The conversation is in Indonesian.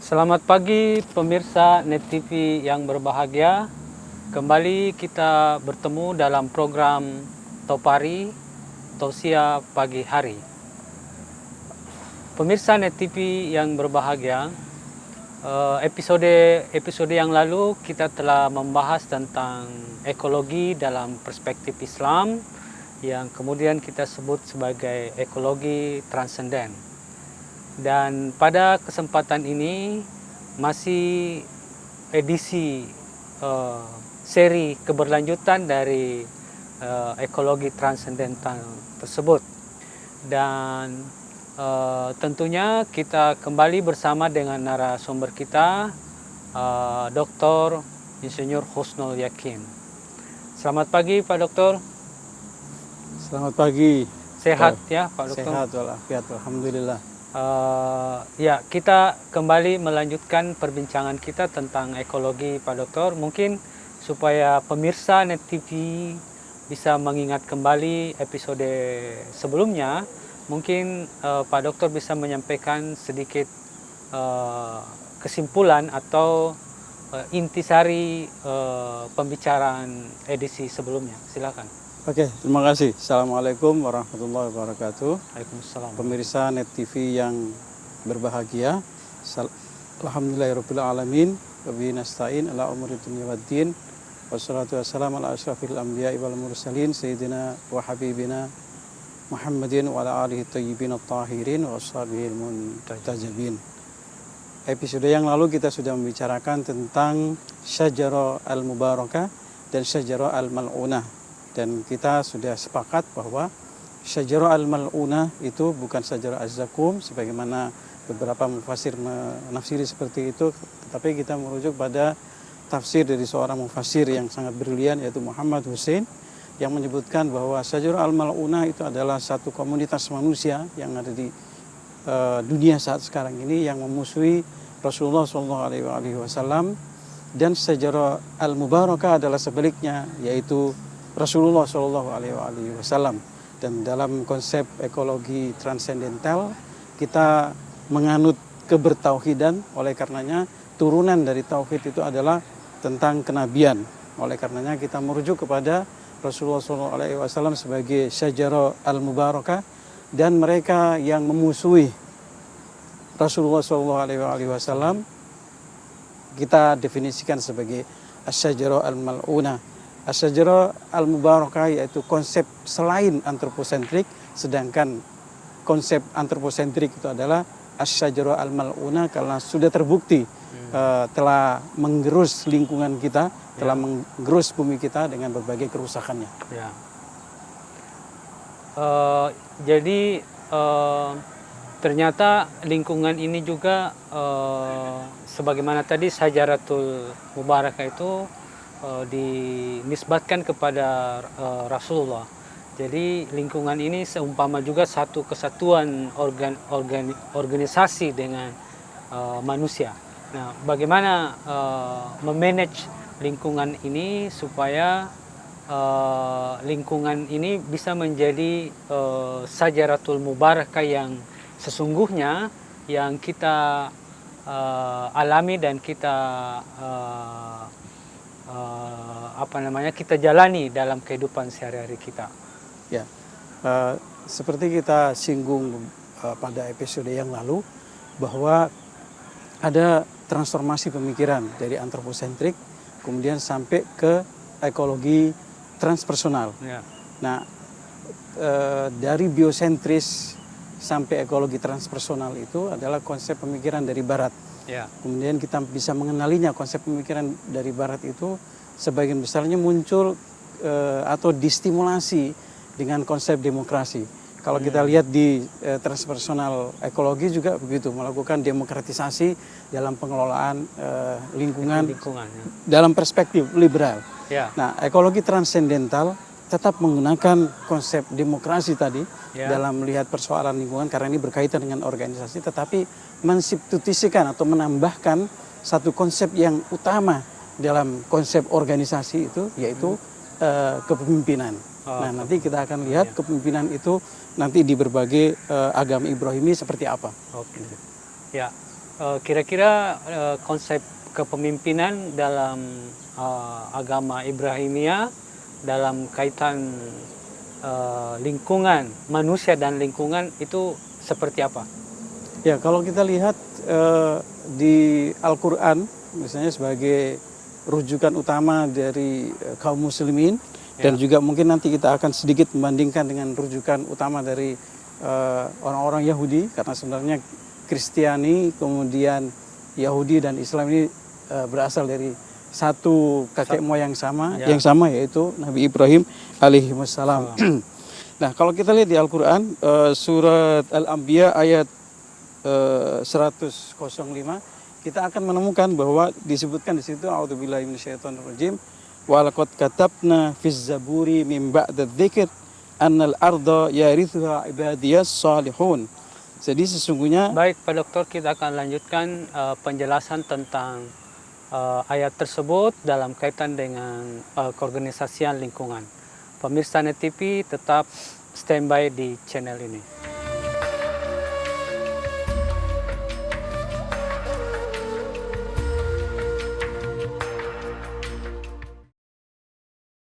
Selamat pagi pemirsa Net TV yang berbahagia. Kembali kita bertemu dalam program Topari Tausiah Pagi Hari. Pemirsa Net TV yang berbahagia, episode yang lalu kita telah membahas tentang ekologi dalam perspektif Islam yang kemudian kita sebut sebagai ekologi transenden. Dan pada kesempatan ini masih edisi seri keberlanjutan dari ekologi transendental tersebut. Dan tentunya kita kembali bersama dengan narasumber kita, Dr. Insinyur Husnul Yakin. Selamat pagi Pak Dokter. Selamat pagi. Sehat ya Pak Dokter? Sehat walafiat, alhamdulillah. Ya, kita kembali melanjutkan perbincangan kita tentang ekologi Pak Dokter. Mungkin supaya pemirsa Net TV bisa mengingat kembali episode sebelumnya, mungkin Pak Dokter bisa menyampaikan sedikit kesimpulan atau intisari pembicaraan edisi sebelumnya. Silakan. Oke, terima kasih. Assalamualaikum warahmatullahi wabarakatuh. Waalaikumsalam. Pemirsa Net TV yang berbahagia. Alhamdulillahirabbil alamin. Wa bihi nasta'in ala umuri dunya waddin. Wassalatu wassalamu ala asyrafil anbiya'i wal mursalin sayyidina wa habibina Muhammadin wa ala alihi thayyibin at-tahirin wa ashabihil muntajabin. Episode yang lalu kita sudah membicarakan tentang syajarah al-mubarakah dan syajarah al-mal'unah. Dan kita sudah sepakat bahwa syajarah al-mal'unah itu bukan syajarah az-zakum sebagaimana beberapa mufassir menafsiri seperti itu, tetapi kita merujuk pada tafsir dari seorang mufassir yang sangat brilian yaitu Muhammad Hussein yang menyebutkan bahwa syajarah al-mal'unah itu adalah satu komunitas manusia yang ada di dunia saat sekarang ini yang memusuhi Rasulullah SAW, dan syajarah al-mubarakah adalah sebaliknya, yaitu Rasulullah SAW. Dan dalam konsep ekologi transendental kita menganut kebertauhidan, oleh karenanya turunan dari tauhid itu adalah tentang kenabian. Oleh karenanya kita merujuk kepada Rasulullah SAW sebagai syajarah al-mubarakah, dan mereka yang memusuhi Rasulullah SAW kita definisikan sebagai asyajarah al-mal'unah. Asyajarah al-mubarakah yaitu konsep selain antroposentrik, sedangkan konsep antroposentrik itu adalah asyajarah al-mal'unah karena sudah terbukti telah menggerus lingkungan kita, telah menggerus bumi kita dengan berbagai kerusakannya. Ya. Jadi ternyata lingkungan ini juga sebagaimana tadi syajaratul mubarakah itu dinisbatkan kepada Rasulullah. Jadi lingkungan ini seumpama juga satu kesatuan organisasi dengan manusia. Nah, bagaimana memanage lingkungan ini supaya lingkungan ini bisa menjadi syajaratul mubarakah yang sesungguhnya yang kita alami dan kita kita jalani dalam kehidupan sehari-hari kita. Ya, seperti kita singgung pada episode yang lalu bahwa ada transformasi pemikiran dari antroposentrik kemudian sampai ke ekologi transpersonal. Ya. Nah, dari biosentris sampai ekologi transpersonal itu adalah konsep pemikiran dari Barat. Ya. Kemudian kita bisa mengenalinya, konsep pemikiran dari Barat itu sebagian besarnya muncul atau distimulasi dengan konsep demokrasi. Kalau kita lihat di transpersonal ekologi juga begitu, melakukan demokratisasi dalam pengelolaan lingkungan dalam perspektif liberal. Ya. Nah, ekologi transendental tetap menggunakan konsep demokrasi tadi dalam melihat persoalan lingkungan karena ini berkaitan dengan organisasi, tetapi mensubstitusikan atau menambahkan satu konsep yang utama dalam konsep organisasi itu, yaitu kepemimpinan. Nah, nanti kita akan lihat kepemimpinan itu nanti di berbagai agama Ibrahimi seperti apa. Oke. Ya. kira-kira konsep kepemimpinan dalam agama Ibrahimia dalam kaitan lingkungan manusia dan lingkungan itu seperti apa? Ya, kalau kita lihat di Al-Quran, misalnya sebagai rujukan utama dari kaum muslimin, dan juga mungkin nanti kita akan sedikit membandingkan dengan rujukan utama dari orang-orang Yahudi, karena sebenarnya Kristiani, kemudian Yahudi dan Islam ini berasal dari satu kakek moyang yang sama, yaitu Nabi Ibrahim alaihi wassalam. Nah, kalau kita lihat di Al-Quran, surat Al-Anbiya ayat 105, kita akan menemukan bahwa disebutkan di situ, a'udzubillahi minasyaitonirrajim, wa laqad katabna fiz zaburi min ba'da dzikr annal arda yarithuha ibadiyas salihun. Jadi sesungguhnya, baik Pak Dokter, kita akan lanjutkan penjelasan tentang ayat tersebut dalam kaitan dengan keorganisasian lingkungan. Pemirsa Net TV tetap standby di channel ini.